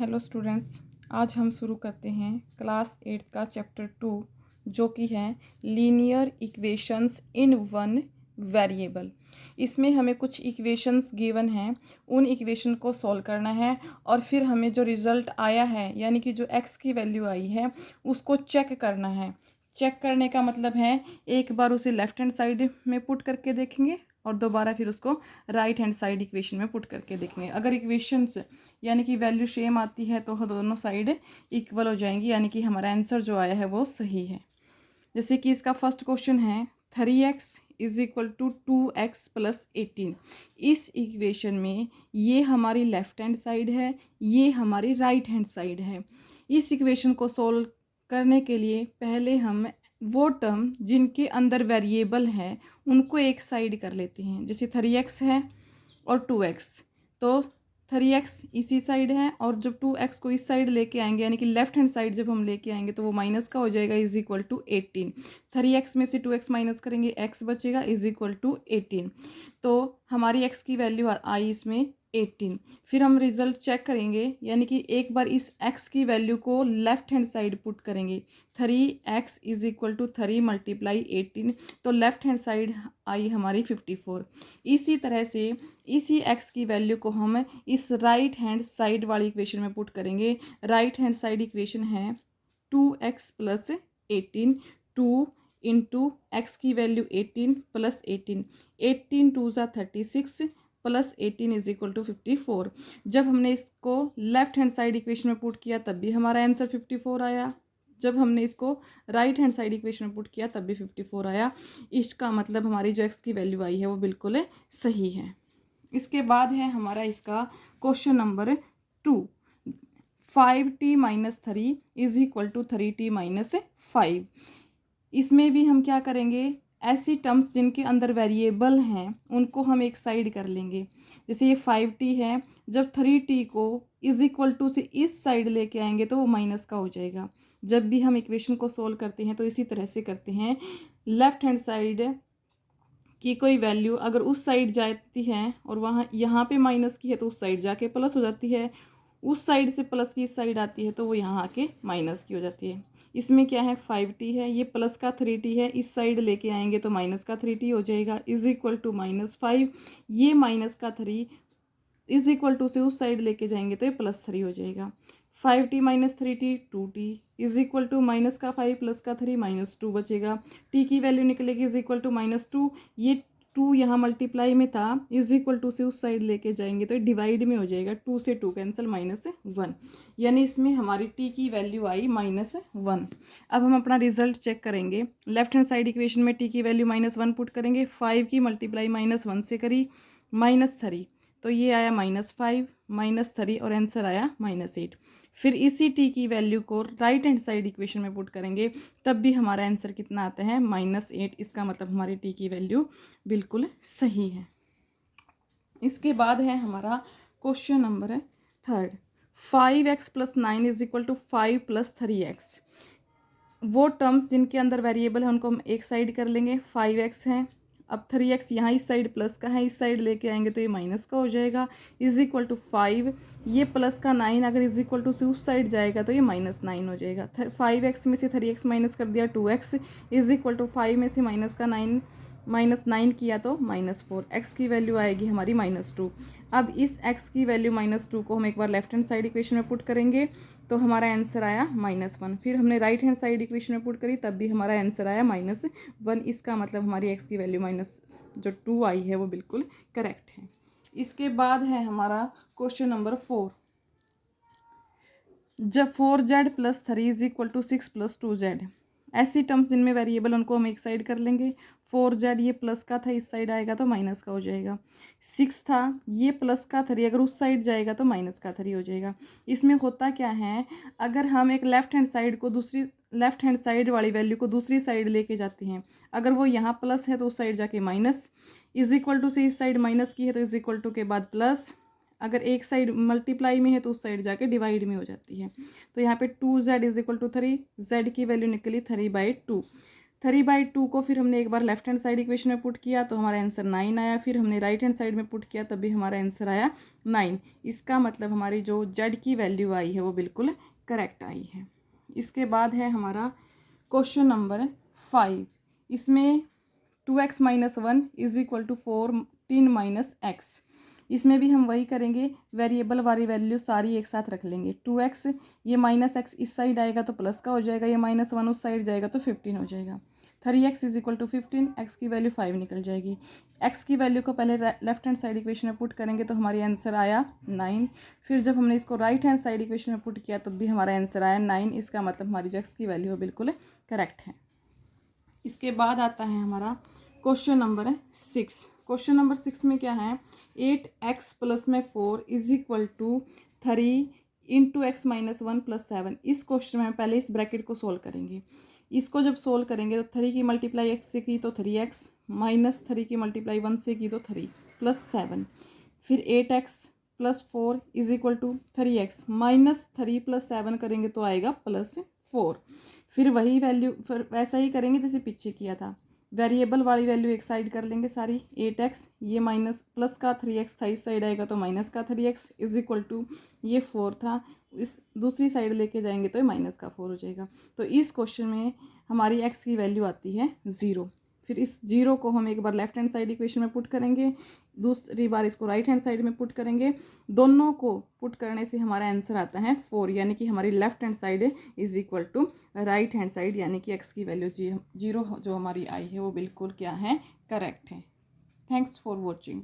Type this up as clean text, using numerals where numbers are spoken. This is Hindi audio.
हेलो स्टूडेंट्स, आज हम शुरू करते हैं क्लास 8 का चैप्टर 2 जो कि है linear equations in one variable. इसमें हमें कुछ इक्वेशंस गिवन हैं, उन इक्वेशन को सॉल्व करना है और फिर हमें जो रिज़ल्ट आया है यानी कि जो x की वैल्यू आई है उसको चेक करना है। चेक करने का मतलब है एक बार उसे लेफ्ट हैंड साइड में पुट करके देखेंगे और दोबारा फिर उसको राइट हैंड साइड इक्वेशन में पुट करके देखेंगे। अगर इक्वेशंस यानी कि वैल्यू सेम आती है तो दोनों साइड इक्वल हो जाएंगी, यानी कि हमारा आंसर जो आया है वो सही है। जैसे कि इसका फर्स्ट क्वेश्चन है 3x is equal to 2x plus 18। इस इक्वेशन में ये हमारी लेफ्ट हैंड साइड है, ये हमारी राइट हैंड साइड है। इस इक्वेशन को सोल्व करने के लिए पहले हम वो टर्म जिनके अंदर वेरिएबल है उनको एक साइड कर लेते हैं। जैसे 3x है और 2x, तो 3x इसी साइड है और जब 2x को इस साइड लेके आएंगे यानी कि लेफ्ट हैंड साइड जब हम लेके आएंगे तो वो माइनस का हो जाएगा इज इक्वल टू 18। 3x में से 2x माइनस करेंगे, x बचेगा इज इक्वल टू 18। तो हमारी x की वैल्यू आई इसमें 18। फिर हम रिजल्ट चेक करेंगे यानी कि एक बार इस x की वैल्यू को लेफ्ट हैंड साइड पुट करेंगे। 3x is equal to 3 multiply 18, तो लेफ्ट हैंड साइड आई हमारी 54। इसी तरह से इसी x की वैल्यू को हम इस राइट हैंड साइड वाली इक्वेशन में पुट करेंगे। राइट हैंड साइड इक्वेशन है 2x प्लस 18, 2 इंटू एक्स की वैल्यू 18 प्लस 18, 18 टू ज़ा 36 प्लस 18 इज इक्वल टू 54। जब हमने इसको लेफ्ट हैंड साइड इक्वेशन में पुट किया तब भी हमारा आंसर 54 आया। जब हमने इसको राइट हैंड साइड इक्वेशन में पुट किया तब भी 54 आया। इसका मतलब हमारी जो एक्स की वैल्यू आई है वो बिल्कुल सही है। इसके बाद है हमारा इसका question number 2। 5t minus 3 is equal to 3t minus 5। इसमें भी हम क्या करेंगे, ऐसी टर्म्स जिनके अंदर वेरिएबल हैं उनको हम एक साइड कर लेंगे। जैसे ये 5t है, जब 3t को इज इक्वल टू से इस साइड लेके आएंगे तो वो माइनस का हो जाएगा। जब भी हम इक्वेशन को सोल्व करते हैं तो इसी तरह से करते हैं। लेफ्ट हैंड साइड की कोई वैल्यू अगर उस साइड जाती है और वहाँ यहाँ पे माइनस की है तो उस साइड जाके प्लस हो जाती है, उस साइड से प्लस की इस साइड आती है तो वो यहाँ आके माइनस की हो जाती है। इसमें क्या है 5t है, ये प्लस का 3t है, इस साइड लेके आएंगे तो माइनस का 3t हो जाएगा इज इक्वल टू -5। ये माइनस का 3 इज इक्वल टू से उस साइड लेके जाएंगे तो ये +3 हो जाएगा। 5t minus 3t 2t is equal to minus का 5 प्लस का 3 -2 बचेगा। t की वैल्यू निकलेगी इज इक्वल टू -2। ये 2 यहाँ मल्टीप्लाई में था, इज इक्वल टू से उस साइड लेके जाएंगे तो डिवाइड में हो जाएगा। 2 से 2 कैंसिल -1, यानी इसमें हमारी t की वैल्यू आई -1। अब हम अपना रिजल्ट चेक करेंगे। लेफ्ट हैंड साइड इक्वेशन में t की वैल्यू -1 पुट करेंगे। 5 की मल्टीप्लाई -1 से करी -3, तो ये आया -5 -3 और आंसर आया -8। फिर इसी t की वैल्यू को राइट हैंड साइड इक्वेशन में पुट करेंगे तब भी हमारा आंसर कितना आता है -8। इसका मतलब हमारी t की वैल्यू बिल्कुल सही है। इसके बाद है हमारा question number 3। 5x plus 9 is equal to 5 plus 3x। वो टर्म्स जिनके अंदर वेरिएबल है उनको हम एक साइड कर लेंगे। 5x है, अब 3x यहाँ इस साइड प्लस का है, इस साइड लेके आएंगे तो ये माइनस का हो जाएगा इज इक्वल टू 5। ये प्लस का 9 अगर इज इक्वल टू से उस साइड जाएगा तो ये -9 हो जाएगा। 5x में से 3x माइनस कर दिया 2x इज इक्वल टू 5 में से -9 किया तो -4। x की वैल्यू आएगी हमारी -2। अब इस x की वैल्यू -2 को हम एक बार लेफ्ट हैंड साइड इक्वेशन में पुट करेंगे तो हमारा आंसर आया -1। फिर हमने राइट हैंड साइड इक्वेशन में पुट करी तब भी हमारा आंसर आया -1। इसका मतलब हमारी x की वैल्यू जो 2 आई है वो बिल्कुल करेक्ट है। इसके बाद है हमारा क्वेश्चन नंबर 4। जब 4z plus 3 is equal to 6 plus 2z। ऐसी टर्म्स जिनमें वेरिएबल उनको हम एक साइड कर लेंगे। 4z ये प्लस का था, इस साइड आएगा तो माइनस का हो जाएगा। 6 था, ये प्लस का 3 अगर उस साइड जाएगा तो माइनस का 3 हो जाएगा। इसमें होता क्या है, अगर हम एक लेफ्ट हैंड साइड को दूसरी लेफ्ट हैंड साइड वाली वैल्यू को दूसरी साइड लेके जाते हैं, अगर वो यहाँ प्लस है तो उस साइड जाके माइनस, इज इक्वल टू से इस साइड माइनस की है तो इज इक्वल टू के बाद प्लस, अगर एक साइड मल्टीप्लाई में है तो उस साइड जाके डिवाइड में हो जाती है। तो यहाँ पे 2z is equal to 3, z की वैल्यू निकली 3/2। 3/2 को फिर हमने एक बार लेफ्ट हैंड साइड इक्वेशन में पुट किया तो हमारा आंसर 9 आया। फिर हमने राइट हैंड साइड में पुट किया तब भी हमारा आंसर आया 9। इसका मतलब हमारी जो जेड की वैल्यू आई है वो बिल्कुल करेक्ट आई है। इसके बाद है हमारा क्वेश्चन नंबर 5। इसमें 2x - 1 = 14 - x। इसमें भी हम वही करेंगे, वेरिएबल वाली वैल्यू सारी एक साथ रख लेंगे। 2x, ये -x इस साइड आएगा तो प्लस का हो जाएगा, ये -1 उस साइड जाएगा तो 15 हो जाएगा। 3x = 15, x की वैल्यू 5 निकल जाएगी। x की वैल्यू को पहले लेफ्ट हैंड साइड इक्वेशन में पुट करेंगे तो हमारी आंसर आया 9। फिर जब हमने इसको राइट हैंड साइड इक्वेशन में पुट किया तब भी हमारा आंसर आया 9। इसका मतलब हमारी जो x की वैल्यू है बिल्कुल करेक्ट है। इसके बाद आता है हमारा क्वेश्चन नंबर 6। क्वेश्चन नंबर 6 में क्या है, 8x + 4 = 3 × x - 1 + 7। इस क्वेश्चन में हम पहले इस ब्रैकेट को सोल्व करेंगे। इसको जब सोल्व करेंगे तो 3 की मल्टीप्लाई x से की तो 3x, -3 की मल्टीप्लाई 1 से की तो 3 + 7। फिर 8x + 4 = 3x, -3 + 7 करेंगे तो आएगा +4। फिर वही वैल्यू फिर वैसा ही करेंगे जैसे पीछे किया था। वेरिएबल वाली वैल्यू एक साइड कर लेंगे सारी, 8x, ये माइनस प्लस का 3x था इस साइड आएगा तो माइनस का 3x = ये 4 था, इस दूसरी साइड लेके जाएंगे तो ये माइनस का 4 हो जाएगा। तो इस क्वेश्चन में हमारी x की वैल्यू आती है 0। फिर इस 0 को हम एक बार लेफ्ट हैंड साइड इक्वेशन में पुट करेंगे, दूसरी बार इसको राइट हैंड साइड में पुट करेंगे। दोनों को पुट करने से हमारा आंसर आता है 4, यानी कि हमारी left hand side = right hand side, यानी कि x की वैल्यू 0 जो हमारी आई है वो बिल्कुल क्या है, करेक्ट है। Thanks for watching.